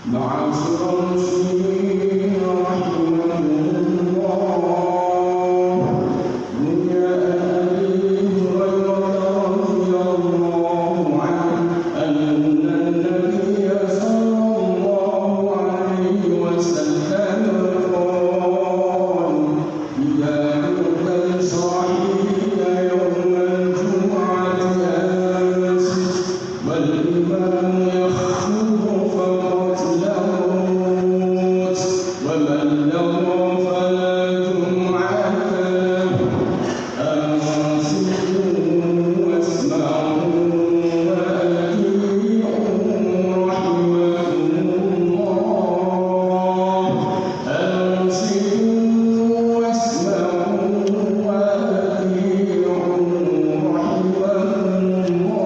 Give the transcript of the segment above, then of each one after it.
معاشر المسلمين رحمكم الله، روي عن أبي هريرة رضي الله عنه أن النبي صلى الله عليه وسلم قال: إذا كنت لصاحبك يوم الجمعة أنصت والإمام يخطب فقد لموت ومن له فلا جمعة له، أنصتوا واسمعوا وأطيعوا رحمكم الله، أنصتوا واسمعوا وأطيعوا رحمكم الله،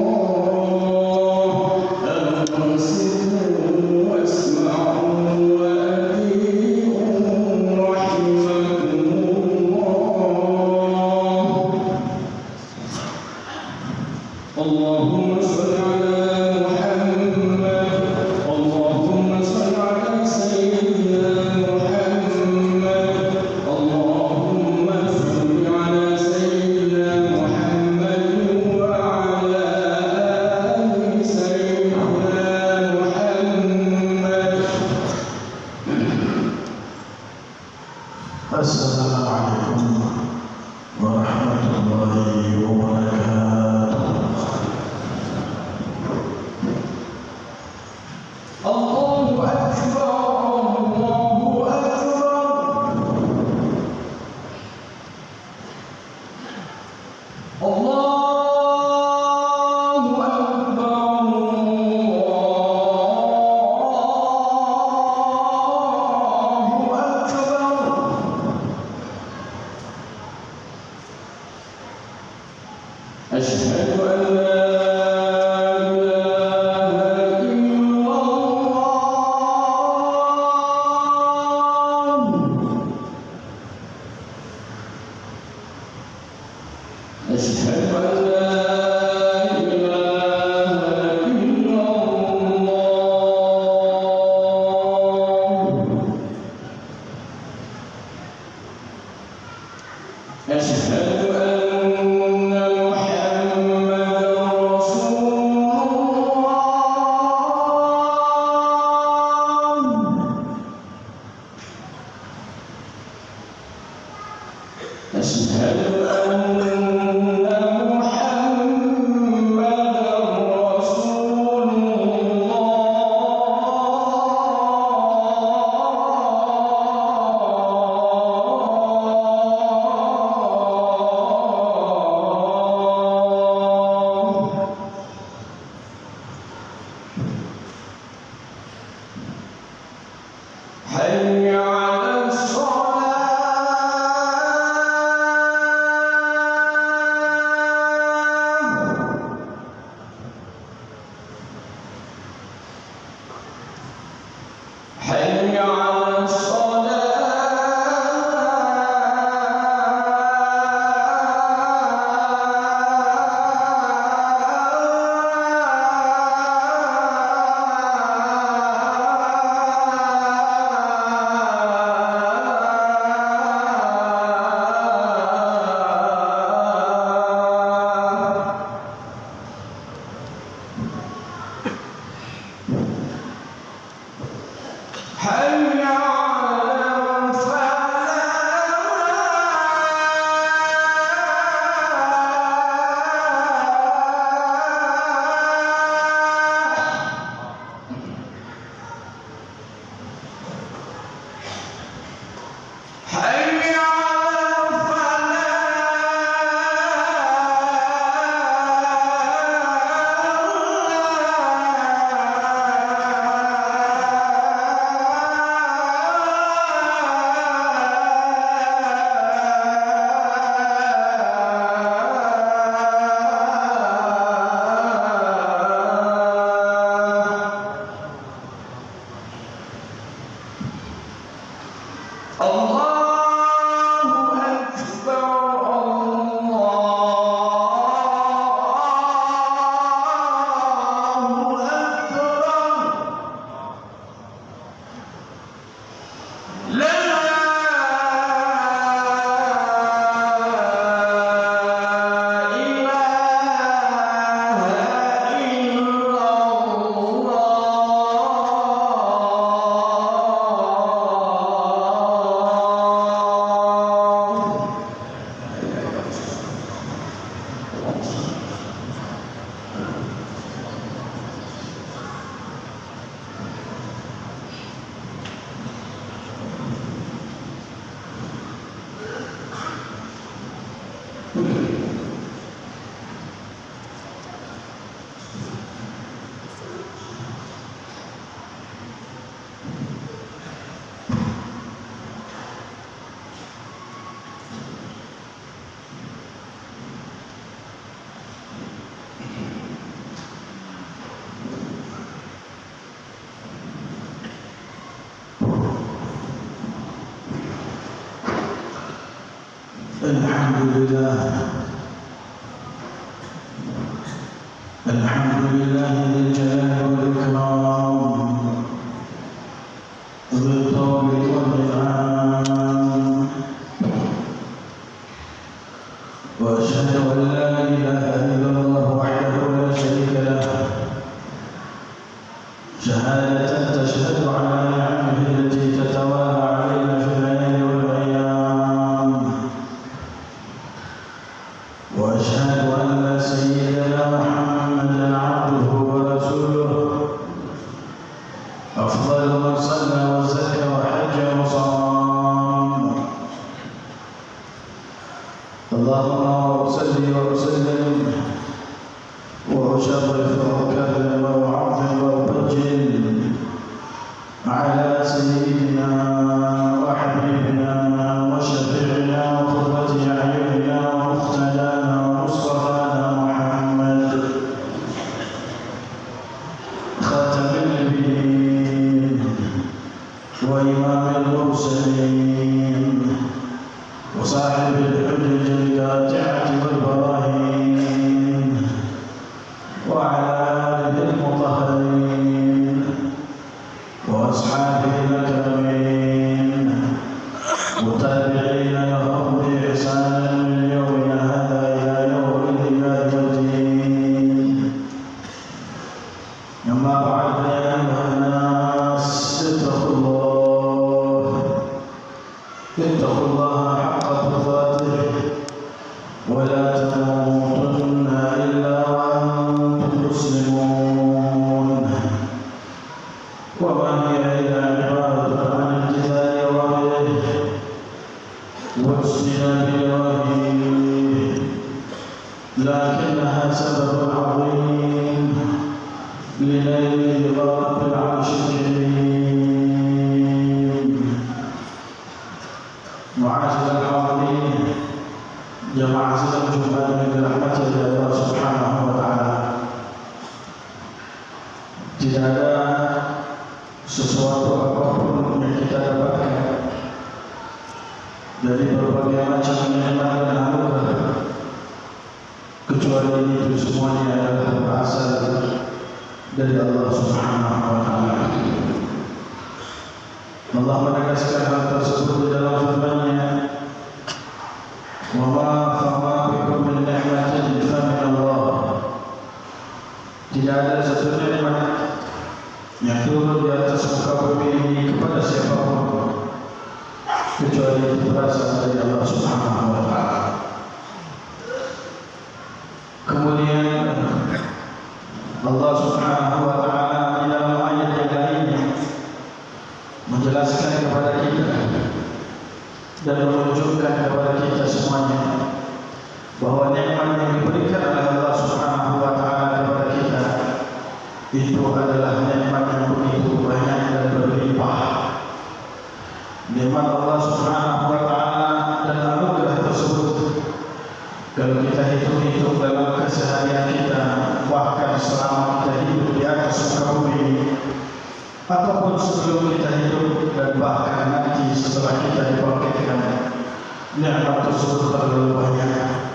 أنصتوا واسمعوا وأطيعوا رحمكم الله. اللهم صل على محمد، اللهم صل على سيدنا محمد، اللهم صل على سيدنا محمد وعلى آل سيدنا محمد. السلام عليكم ورحمة الله وبركاته. الله أكبر، الله أكبر، الله أشهد أن لا إله إلا الله، أشهد أن لا إله إلا الله، أشهد أن محمدا رسول الله، أشهد أن محمدا رسول الله. حي على الصلاة، حي على حي على الفلاح، حي الحمد لله الحمد لله ذي الجلال والإكرام ذي الطول والإنعام وأشهد أن لا إله إلا الله وحده لا شريك له شهادة تشهد على نعمه التي تتوالى علينا في الليالي والأيام وأشهد أن سيدنا محمدا عبده ورسوله أفضل من صلى وزكى وحج وصام اللهم صل وسلم وأشرف وأكرم وأعظم وأبجل على سيدنا وحبيبنا وشفيعنا وقرة أعيننا ومقتدانا ومصطفانا محمد خاتم النبيين وإمام المرسلين وصاحب الحجج القاطعة والبراهين وعلى آله المطهرين وأصحابه الأكرمين وتابعين لهم بإحسان من يومنا هذا إلى يوم القيامة والدين أما بعد يا أيها الناس اتقوا الله حق تقاته ولا تموتن إلا وأنتم مسلمون وما هي إلا عبارة عن امتثال أوامره واجتناب نواهيه لكنها سبب عظيم لنيل رب العرش الكريم معاشر الحاضرين جماعة الجمعة من رحمة الله سبحانه وتعالى tidak ada sesuatu apapun yang kita dapatkan dari berbagai macam nikmat dan anugerah kecuali itu semuanya adalah berasal dari Allah Subhanahu wa taala. Allah menegaskan hal tersebut di dalam firman-Nya, "Wa ma bikum min ni'matin fa min Allah." Tidak ada satu nikmat yang turun di atas muka bumi ini kepada siapapun kecuali itu berasal dari Allah Subhanahu wa taala. Kemudian Allah Subhanahu wa taala di dalam ayat yang lainnya menjelaskan kepada kita dan menunjukkan kepada kita semuanya bahwa nikmat yang diberikan oleh Allah Subhanahu wa taala kepada kita itu adalah nikmat yang begitu banyak dan berlimpah. Nikmat Allah Subhanahu wa taala dan anugerah tersebut kalau kita hitung-hitung dalam keseharian kita, bahkan selama kita hidup di atas muka bumi ini, ataupun sebelum kita hidup dan bahkan nanti setelah kita dibangkitkan, nikmat tersebut terlalu banyak,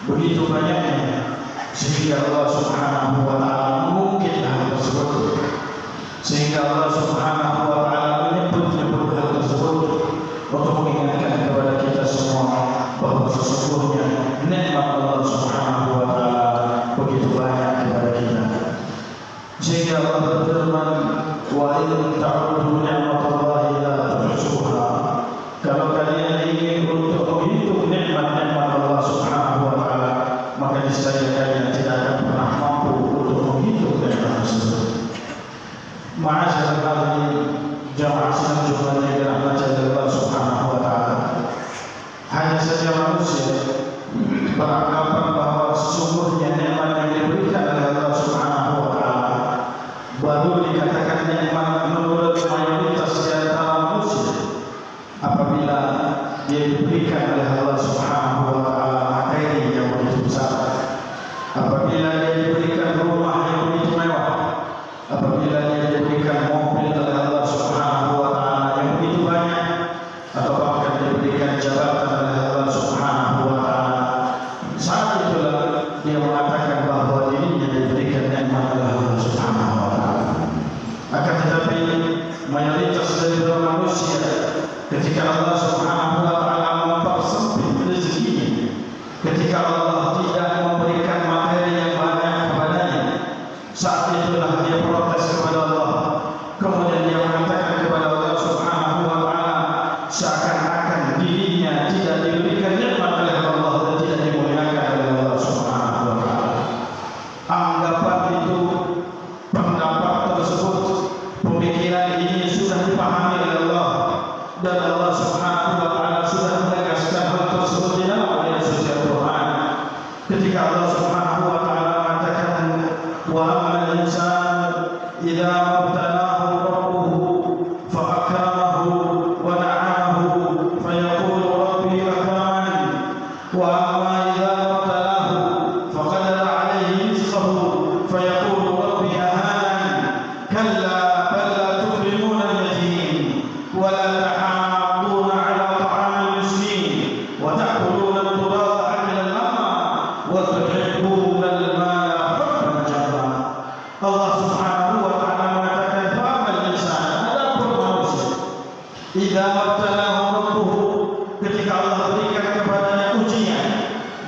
begitu banyaknya sehingga Allah Subhanahu wa taala mungkin hal tersebut, sehingga Allah Subhanahu wa taala menyebut hal tersebut untuk mengingatkan kepada kita semua bahwa sesungguhnya nikmat Allah Subhanahu wa taala begitu banyak kepada kita. Sehingga Allah berfirman, "Wa in ta'uddu ni'matallahi la tuhsuha." Kalau kalian ingin untuk menghitung nikmat-nikmat Allah Subhanahu wa taala, maka niscaya kalian tidak akan pernah mampu untuk menghitung nikmat tersebut. Ma'asyiral hadirin, jamaah sidang Jumat yang dirahmati Allah Subhanahu wa taala. Hanya saja manusia beranggapan bahwa sesungguhnya nikmat yang diberikan oleh Allah Subhanahu wa taala baru dikatakan nikmat menurut mayoritas di antara manusia apabila dia diberikan oleh Allah Subhanahu wa taala materi yang begitu besar, apabila dia diberikan rumah yang begitu mewah, apabila dia diberikan mobil oleh Allah Subhanahu wa taala yang begitu banyak, atau bahkan diberikan jabatan oleh Allah Subhanahu idza mabtalahu rabbuhu, ketika Allah berikan kepadanya ujian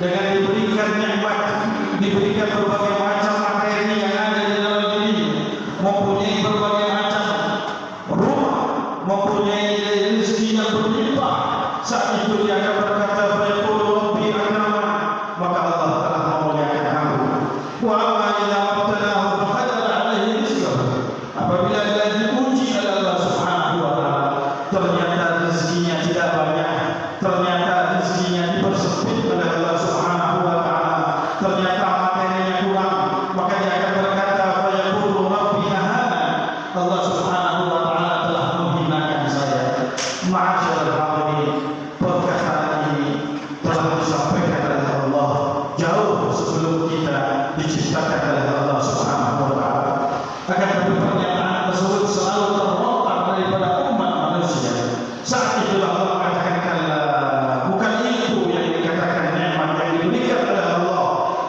dengan diberikan nikmat, diberikan berbagai macam materi yang ada di dalam dirinya, mempunyai berbagai macam rumah, mempunyai rezeki yang berlimpah. Saat itu dia akan berkata, "Fayaqulu rabbi akraman," maka Allah telah memuliakan aku. Wa amma idza mabtalahu faqadara alaihi rizqahu, apabila dia diuji oleh Allah Subhanahu wa taala, ternyata rezekinya tidak banyak, ternyata rezekinya dipersempit oleh Allah Subhanahu wa taala, ternyata materinya kurang, maka dia akan berkata, "Fayaqulu rabbi ahana," Allah Subhanahu wa taala telah menghinakan saya. Ma'asyiral hadirin, perkataan ini telah disampaikan oleh Allah jauh sebelum kita diciptakan oleh Allah Subhanahu wa taala. Akan tetapi pernyataan tersebut selalu terlontar daripada umat manusia. Saat itulah Allah mengatakan, "Kalla," bukan itu yang dikatakan nikmat yang diberikan oleh Allah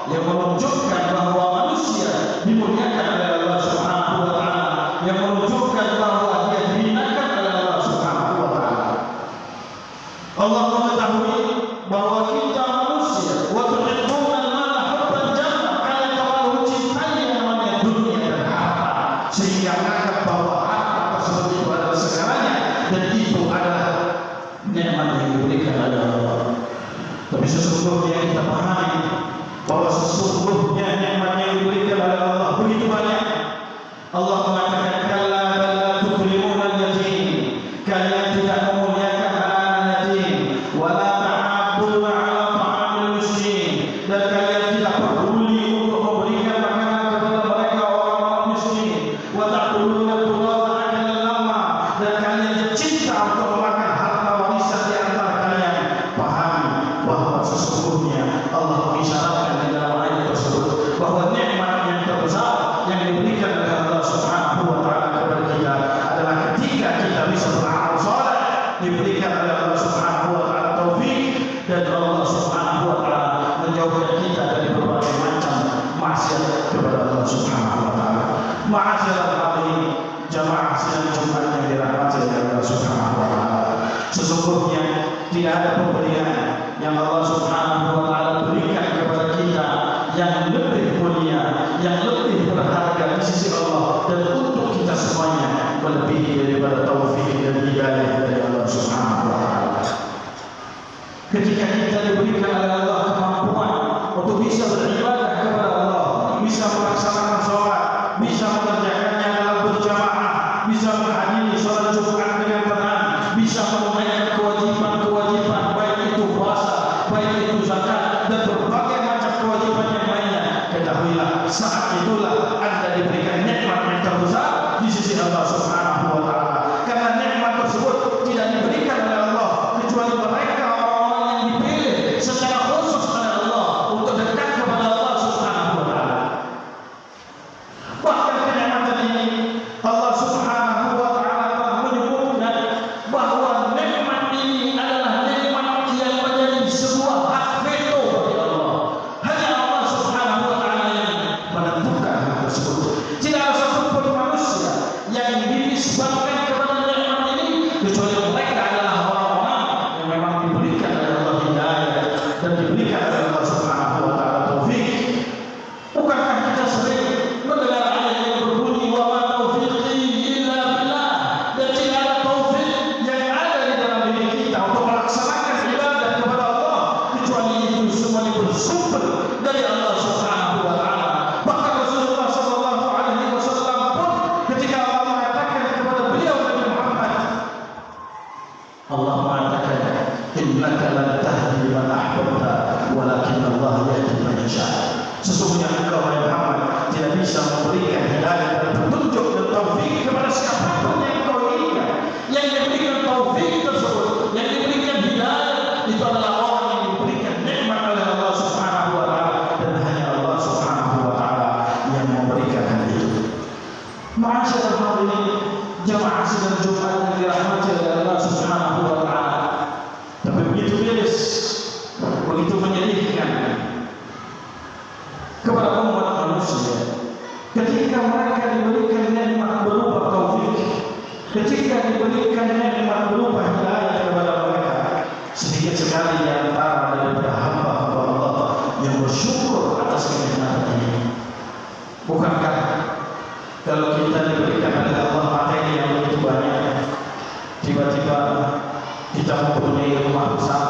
yang menunjukkan bahwa manusia dimuliakan oleh Allah Subhanahu wa taala, yang menunjukkan bahwa dia dihinakan oleh Allah Subhanahu wa taala. Allah mengetahui bahwa kita manusia, wa tuhibbuna al-mala hubban jamma, kalian terlalu cintai yang namanya dunia dan harta, sehingga menganggap bahwa harta tersebut itu adalah segalanya dan itu adalah nikmat yang diberikan oleh Allah. Tapi sesungguhnya kita pahami bahwa sesungguhnya nikmat yang diberikan oleh Allah begitu banyak. Allah mengatakan, "Kalla bal la tukrimuna al-yatim," kalian tidak memuliakan anak-anak yatim, wa la ta'abbuna 'ala ta'amil miskin, dan kalian tidak peduli untuk memberikan makanan kepada mereka orang-orang miskin, wa ta'kuluna al-turaba akalan lamma, dan kalian cinta untuk memakan harta warisan di antara kalian. Pahami bahwa sesungguhnya Allah mengisyaratkan di dalam ayat tersebut bahwa nikmat yang terbesar yang diberikan oleh Allah Subhanahu wa taala kepada kita adalah ketika kita bisa beramal saleh, diberikan oleh Allah Subhanahu wa taala taufik, dan Allah Subhanahu wa taala menjauhkan kita dari berbagai macam maksiat kepada Allah Subhanahu wa taala. Ma'asyiral hadirin, jamaah sidang Jumat yang dirahmati oleh Allah Subhanahu wa taala, sesungguhnya tidak ada pemberian yang Allah Subhanahu wa taala berikan kepada kita yang lebih mulia, yang lebih berharga di sisi Allah, dan untuk kita semuanya melebihi daripada taufik dan hidayah dari Allah Subhanahu wa taala. Ketika kita diberikan oleh Allah kemampuan untuk bisa beribadah kepada Allah, bisa melaksanakan sholat, bisa mengerjakannya dalam berjamaah, bisa menghadiri sholat Jumat dengan tenang, bisa menunaikan kewajiban-kewajiban, baik itu puasa, baik itu zakat, dan berbagai macam kewajiban yang lainnya. Ketahuilah, saat itulah Anda diberikan nikmat yang terbesar di sisi Allah Subhanahu wa taala. Karena nikmat tersebut tidak diberikan oleh Allah kecuali mereka orang-orang yang dipilih secara khusus oleh Allah untuk dekat kepada Allah Subhanahu wa taala. Bahkan kenikmatan ini Allah Subhanahu wa taala telah menyebutkan bahwa nikmat ini adalah nikmat yang menjadi sebuah hak veto bagi Allah. Hanya Allah Subhanahu wa taala yang menentukan hal tersebut. Tidak ada satupun manusia yang dinisbatkan kepada nikmat ini kecuali mereka adalah orang-orang yang memang diberikan oleh Allah hidayah dan diberikan oleh Allah Subhanahu wa taala taufik. Bukankah kita sering mendengar ayat yang berbunyi, "Wa ma taufiqi illa billah," dan tidak ada taufik yang ada di dalam diri kita untuk melaksanakan ibadah kepada Allah kecuali itu semuanya bersumber dari Allah Subhanahu wa taala. Bahkan Rasulullah sallallahu alaihi wasallam pun ketika Allah mengatakan kepada beliau Nabi Muhammad, Allah mengatakan, "Innaka la tahdi man ahbabta, walakin Allah yahdi man yasha." Sesungguhnya engkau wahai Muhammad tidak bisa memberikan hidayah dan petunjuk dan taufik kepada siapapun yang engkau inginkan. Yang diberikan taufik tersebut, yang diberikan hidayah, itu adalah orang yang diberikan nikmat oleh Allah Subhanahu wa taala, dan hanya Allah Subhanahu wa taala yang memberikan hal itu. Ma'asyiral hadirin, jamaah sidang Jumat yang dirahmati oleh Allah Subhanahu wa taala. Tapi begitu miris, begitu menyedihkan kepada umat manusia ketika mereka diberikan nikmat berupa taufik, ketika diberikan nikmat berupa hidayah kepada mereka, sedikit sekali di antara daripada hamba-hamba Allah yang bersyukur atas kenikmatan ini. Bukankah kalau kita diberikan oleh Allah materi yang begitu banyak, tiba-tiba kita mempunyai rumah besar,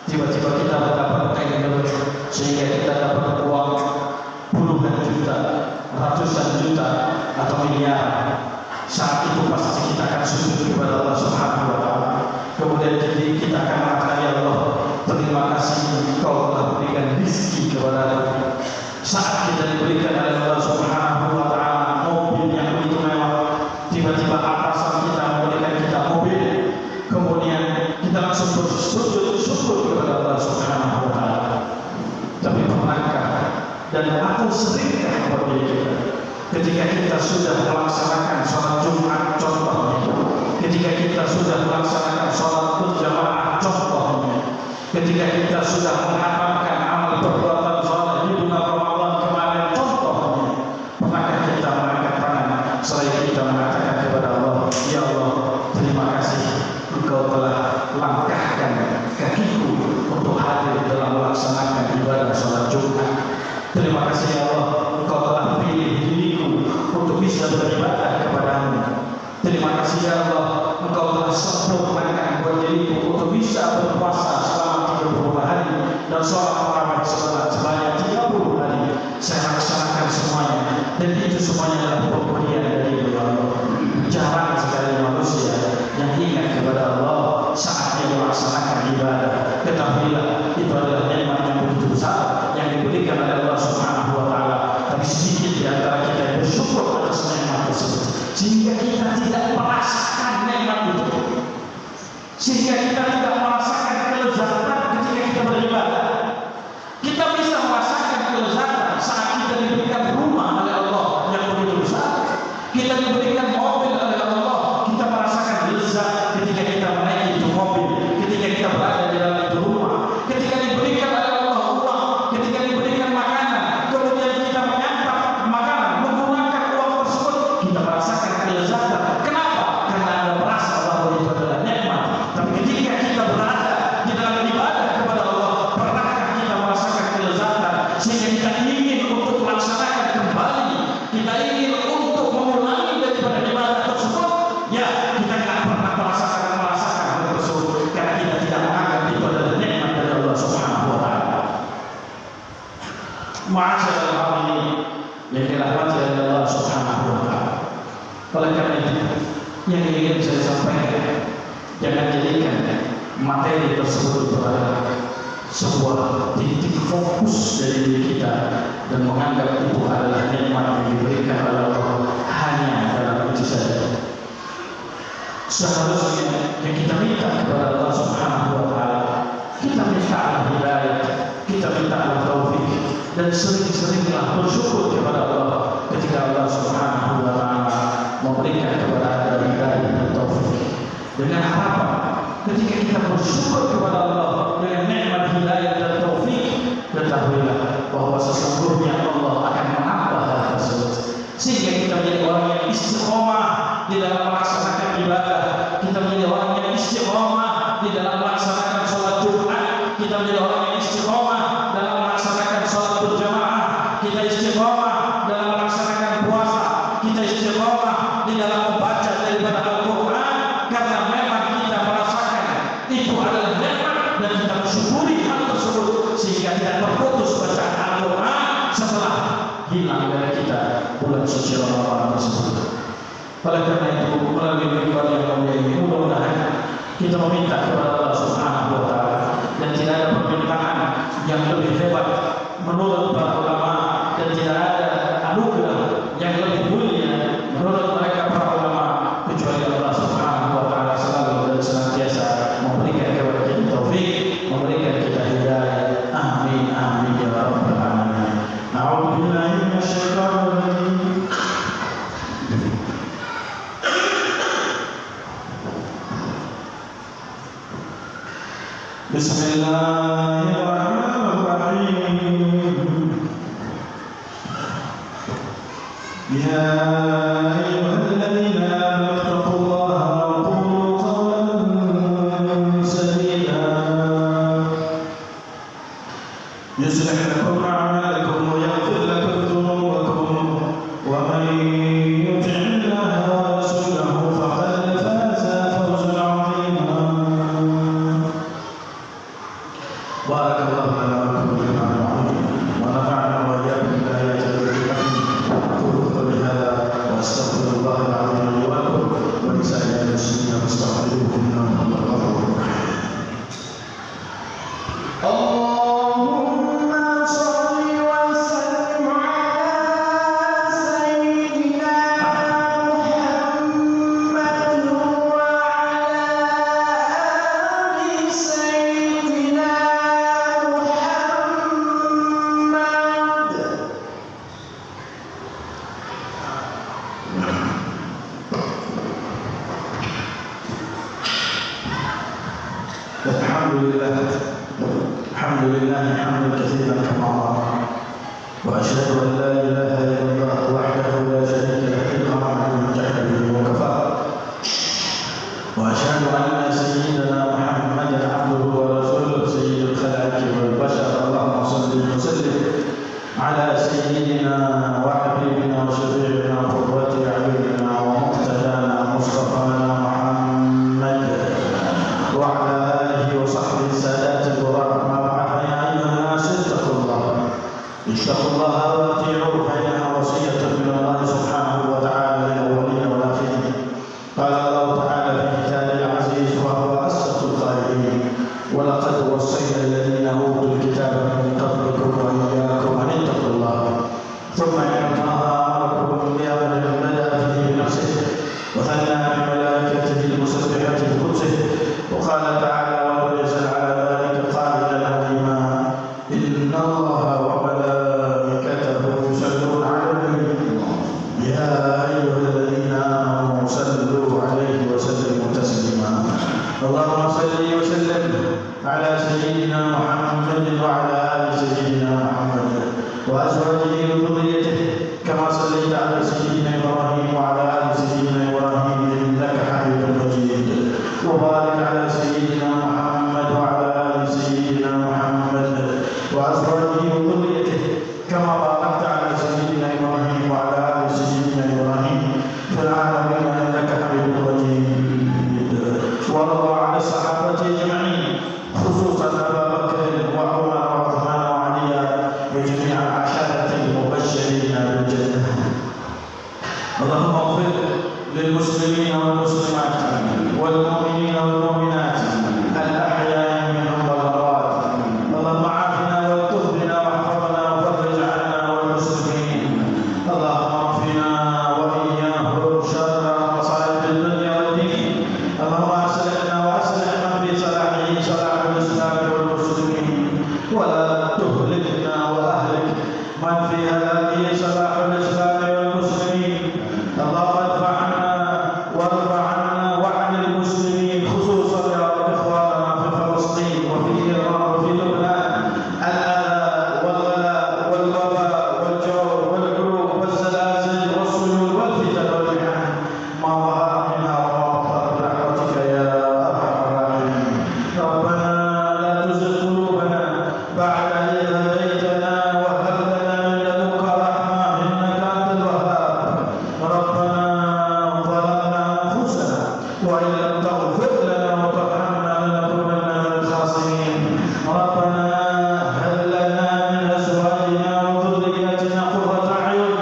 tiba-tiba kita mendapat tender sehingga kita dapat uang puluhan juta, ratusan juta atau miliar, saat itu pasti kita akan sujud kepada Allah Subhanahu wa Ta'ala. Kemudian kita akan mengatakan, ya Allah, terima kasih Engkau telah berikan rezeki kepada kami. Saat kita diberikan oleh Allah Subhanahu wa Ta'ala mobil yang begitu mewah, tiba-tiba atasan kita memberikan kita mobil, kemudian kita langsung bersujud syukur kepada Allah Subhanahu wa Ta'ala. Tapi pernahkah dan atau seringkah kepada kita ketika kita sudah melaksanakan sholat Jumat contohnya, ketika kita sudah melaksanakan sholat berjamaah contohnya, ketika kita sudah mengamalkan amal perbuatan sholat di bulan Ramadan kemarin contohnya, pernahkah kita mengangkat tangan selain kita mengatakan kepada Allah, ya Allah, terima kasih Engkau telah langkahkan kakiku untuk hadir dalam melaksanakan ibadah sholat Jumat. Terima kasih ya Allah, Engkau telah pilih diriku untuk bisa beribadah kepadamu. Terima kasih ya Allah, Engkau telah sempurnakan buat diriku untuk bisa berpuasa selama 30 hari dan sholat tarawih sebanyak 30 hari. Saya laksanakan semuanya, dan itu semuanya adalah pemberian dari Allah. Jarang sekali manusia yang ingat kepada Allah saat dia melaksanakan ibadah. Ketahuilah, itu adalah nikmat yang begitu besar yang diberikan oleh Allah Subhanahu wa Ta'ala. Tapi sedikit di antara kita yang bersyukur atas nikmat tersebut, sehingga kita tidak merasakan nikmat itu, sehingga kita tidak merasakan kelezatan ketika kita beribadah. Kita bisa merasakan kelezatan saat kita diberikan rumah oleh Allah yang begitu besar, kita diberikan mobil oleh Allah, kita merasakan lezat ketika kita menaiki itu mobil, ketika kita berada di dalam itu rumah, ketika diberikan oleh Allah uang, ketika diberikan makanan, kemudian kita menyantap makanan menggunakan uang tersebut, kita merasakan kelezatan. Kenapa? Karena Anda merasa bahwa itu adalah nikmat. Tapi ketika kita berada di dalam ibadah kepada Allah, pernahkah kita merasakan kelezatan sehingga kita ingin untuk melaksanakan kembali, kita ingin untuk mengulangi daripada ibadah tersebut? Ya, kita tidak pernah merasakan hal tersebut karena kita tidak menganggap itu adalah nikmat dari Allah Subhanahu wa Ta'ala. Ma'asyiral hadirin yang dirahmati oleh Allah Subhanahu wa Ta'ala. Oleh karena itu, yang ingin saya sampaikan, jangan jadikan materi tersebut adalah sebuah titik fokus dari diri kita dan menganggap itu adalah nikmat yang diberikan oleh Allah hanya dalam itu saja. Seharusnya yang kita minta kepada Allah Subhanahu wa Ta'ala, kita minta hidayah, kita minta taufik, dan sering-seringlah bersyukur kepada Allah ketika Allah Subhanahu wa Ta'ala memberikan kepada kita hidayah dan taufik. Dengan harapan ketika kita bersyukur kepada Allah dengan nikmat hidayah dan taufik, ketahuilah bahwa sesungguhnya Allah akan menambah hal tersebut sehingga kita menjadi orang yang istiqomah di dalam melaksanakan ibadah, kita menjadi orang yang istiqomah di dalam melaksanakan sholat Jumat, kita menjadi orang yang istiqomah dalam melaksanakan sholat berjamaah, kita istiqomah dalam melaksanakan puasa, kita istiqomah di dalam membaca daripada Al-Quran, karena memang kita merasakan itu adalah nikmat dan kita mensyukuri hal tersebut sehingga tidak terputus bacaan Al-Quran setelah hilang dari kita bulan suci Ramadan tersebut. Oleh karena itu, melalui ibadah yang mulia ini, mudah-mudahan kita meminta kepada Allah Subhanahu wa Ta'ala, dan tidak ada permintaan yang lebih hebat menurut para ulama, dan tidak ada anugerah yang lebih mulia menurut mereka para ulama kecuali Allah Subhanahu wa Ta'ala selalu dan senantiasa memberikan kepada kita taufik, memberikan kita hidayah. Amin amin ya rabbal alamin. A'udzubillahi minasyaitonir rajim. Bismillahirrahmanirrahim. Ya ayyuhalladzina amanu taqullaha الحمد لله حمدا كثيرا كما أمر، وأشهد أن لا إله إلا الله وحده لا شريك له إقرارا من جحد به وكفى، وأشهد أن سيدنا محمدا عبده ورسوله سيد الخلائق والبشر. اللهم صل وسلم على سيدنا وحبيبنا وشفيعنا وقرة أعيننا ومقتدانا مصطفانا محمد وعلى آله وصحبه السادات البرار. ما بعد، يا أيها الناس اتقوا الله وأطيعوه، فإنها وصية من الله سبحانه وتعالى للأولين والآخرين. قال الله تعالى في كتابه العزيز وهو أصدق القائلين: ولقد وصينا الذين أوتوا الكتاب من قبلكم وإياكم أن اتقوا الله. ثم إن الله أمركم بأمر بدأ فيه بنفسه وثنى بملائكته المسبحة بقدسه، وقال تعالى: وليس على ذلك قائلا عليما: إن الله وملائكته يصلون على النبي يا أيها الذين آمنوا صلوا عليه وسلموا تسليما. اللهم صل وسلم على سيدنا محمد وعلى آل سيدنا محمد وأزواجه وذريته كما صليت على سيدنا إبراهيم وعلى آل سيدنا إبراهيم إنك حميد مجيد. وبارك على سيدنا محمد وعلى آل سيدنا محمد وأزواجه وذريته كما باركت على سيدنا إبراهيم وعلى آل سيدنا إبراهيم في العالمين إنك حميد مجيد. وارض عن الصحابة أجمعين، خصوصا أبا بكر وعمر وعثمان وعلي وجميع العشرة المبشرين بالجنة. اللهم اغفر للمسلمين والمسلمات والمؤمنين والمؤمنات الأحياء منهم والأموات. اللهم عافنا والطف بنا واحفظنا وفرج عنا والمسلمين. اللهم اكفنا وإياهم شر مصائب الدنيا والدين. اللهم أصلحنا وأصلح من في صلاحه صلاح الإسلام والمسلمين، ولا تهلكنا وأهلك من في هلاكه صلاح الإسلام والمسلمين. اللهم ادفع عنا وارفع عنا وعن المسلمين، خصوصا يا رب إخواننا في فلسطين وفي إيران وفي لبنان، الأذى والغلاء والوباء والجوع والحروب والزلازل والسيول والفتن والمحن ما ظهر منها وما بطن برحمتك يا أرحم الراحمين. ربنا لا تزغ قلوبنا بعد إذ هديتنا وهب لنا من لدنك رحمة إنك أنت الوهاب. ربنا ظلمنا أنفسنا وإن لم تغفر لنا وترحمنا لنكونن من الخاسرين. ربنا هب لنا من أزواجنا وذرياتنا قرة أعين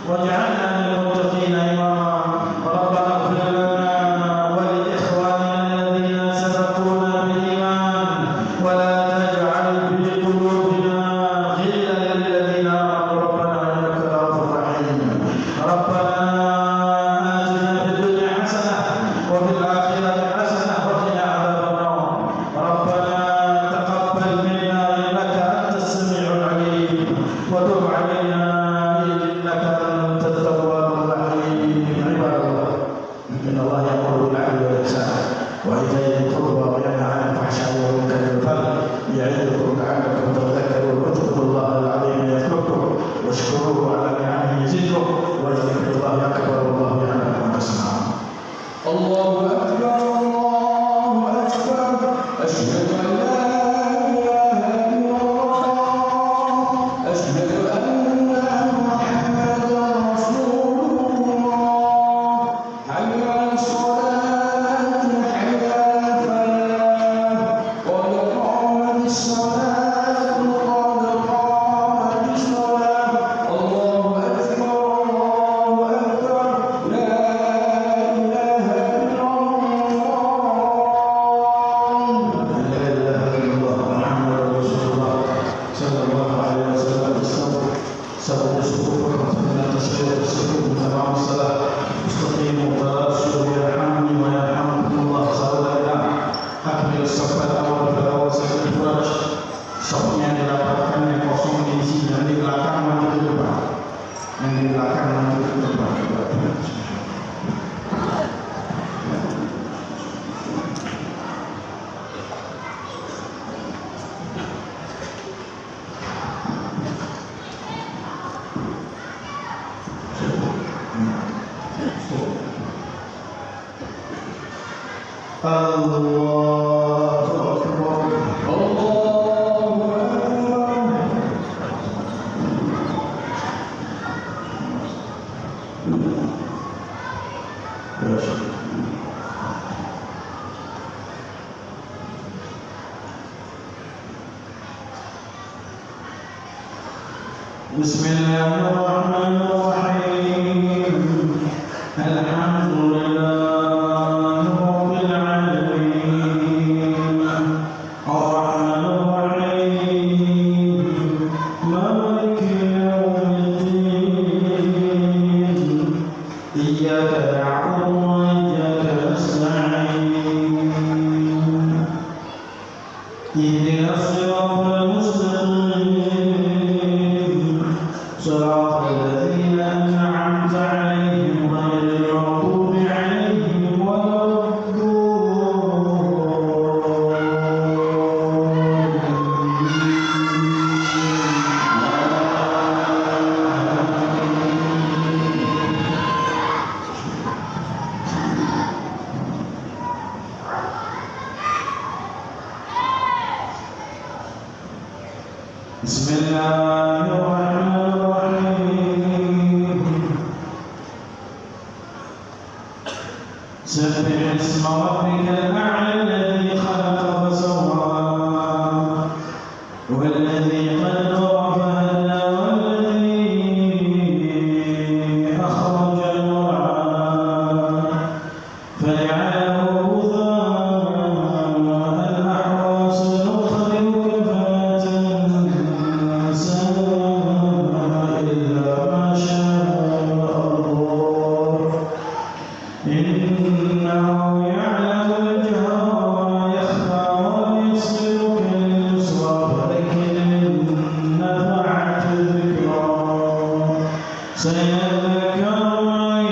واجعلنا للمتقين إماما. ربنا اغفر لنا ولإخواننا الذين سبقونا بالإيمان ولا تجعل في قلوبنا غلا للذين آمنوا ربنا إنك رؤوف رحيم. ربنا آتنا في الدنيا حسنة وفي الآخرة حسنة وقنا عذاب النار. ربنا تقبل منا إنك أنت السميع العليم وتب علينا إنك أنت التواب الرحيم. عباد الله، إن الله يأمر بالعدل والإحسان وإيتاء ذي القربى وينهى عن الفحشاء والمنكر والبغي يعظكم لعلكم تذكرون. واذكروا الله العظيم يذكركم واشكروه على نعمه يزدكم ولذكر الله أكبر والله يعلم ما تصنعون. الله أكبر. Allahu Akbar. Allahu Bismillahirrahmanirrahim. Alhamdulillah Rabbil alamin. Ar-Rahmanir-Rahim. Maliki yawmiddin. Iyyaka na'budu wa iyyaka nasta'in. Ihdinas siratal mustaqim. صراط الذين أنعمت عليهم غير المغضوب عليهم ولا بسم الله الرحمن الرحيم. سبح اسم ربك الأعلى الذي خلق فسوى والذي قدر فهدى والذي أخرج المرعى فجعله غثاء أحوى سنقرئك فلا تنسى إلا ما شاء الله إنه يعلم الجهر وما يخفى ويسألك لليسرى فذكر إن نفعت الذكرى سيذكر من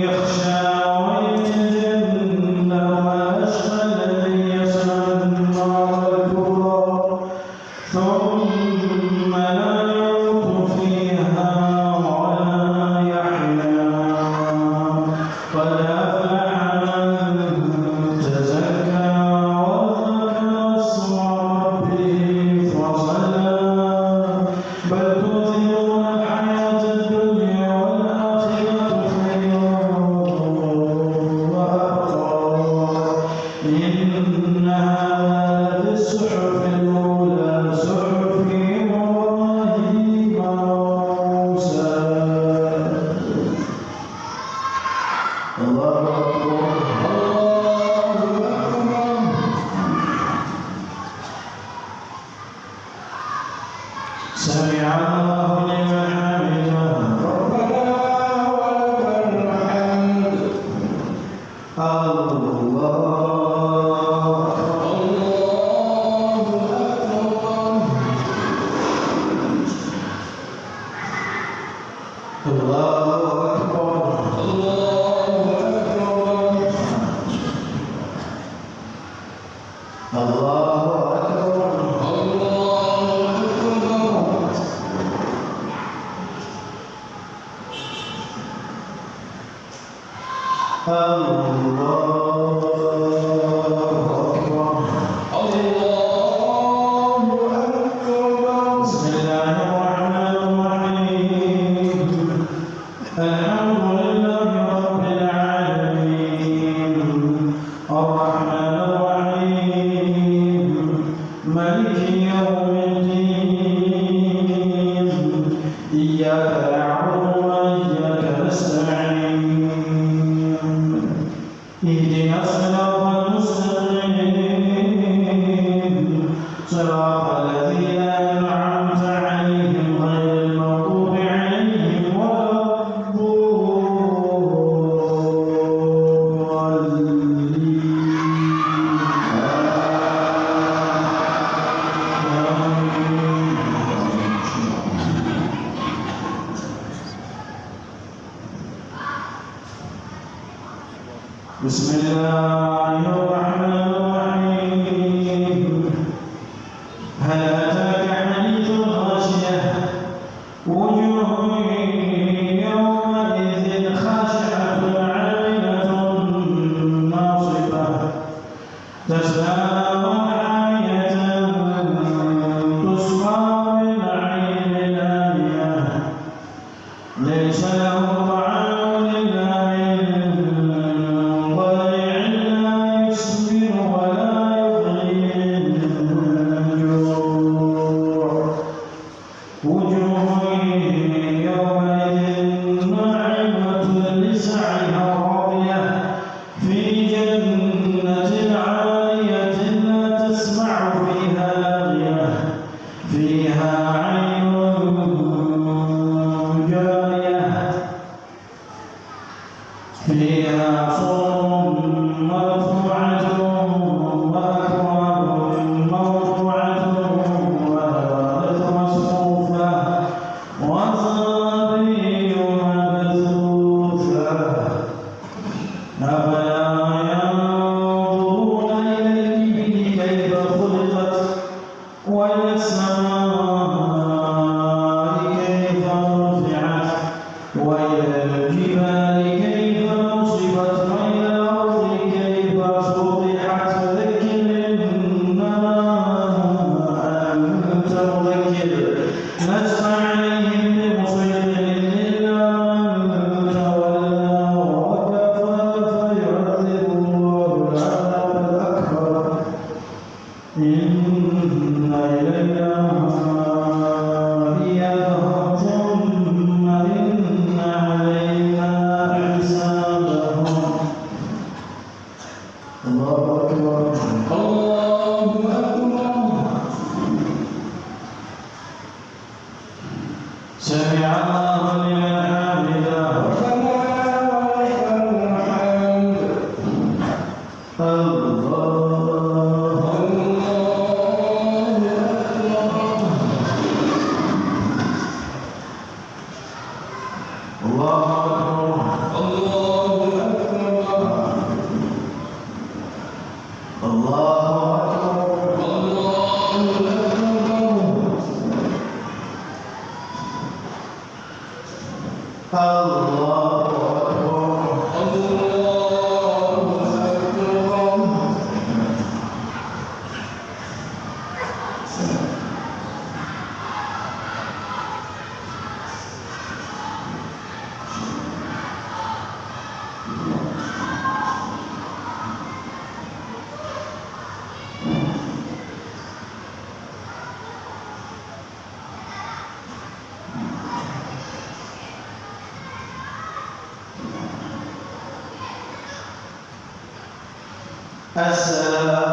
يخشى ويتجنبها الأشقى الذي يصلى النار الكبرى ثم لا يموت فيها ولا يحيا قد أفلح من تزكى وذكر اسم ربه فصلى بل تؤثرون الحياة الدنيا والآخرة خير وأبقى إن هذا لفي الصحف الأولى صحف إبراهيم وموسى. الله أكبر. سمع الله لمن حمده. ربنا ولك الحمد. الله أكبر. الله أكبر. بسم الله الرحمن الرحيم. الحمد لله رب العالمين. الرحمن الرحيم. مالك يوم الدين. إياك نعبد وإياك نستعين. اهدنا الصراط المستقيم. صراط الذين أنعمت عليهم غير المغضوب عليهم ولا بسم الله الرحمن الرحيم. هل أتاك حديث الغاشية وجوه يومئذ خاشعة عاملة ناصبة الله أكبر الله أكبر سمع الله لمن حمده ربنا ولك الحمد الله الله أكبر الله أكبر الله أكبر السلام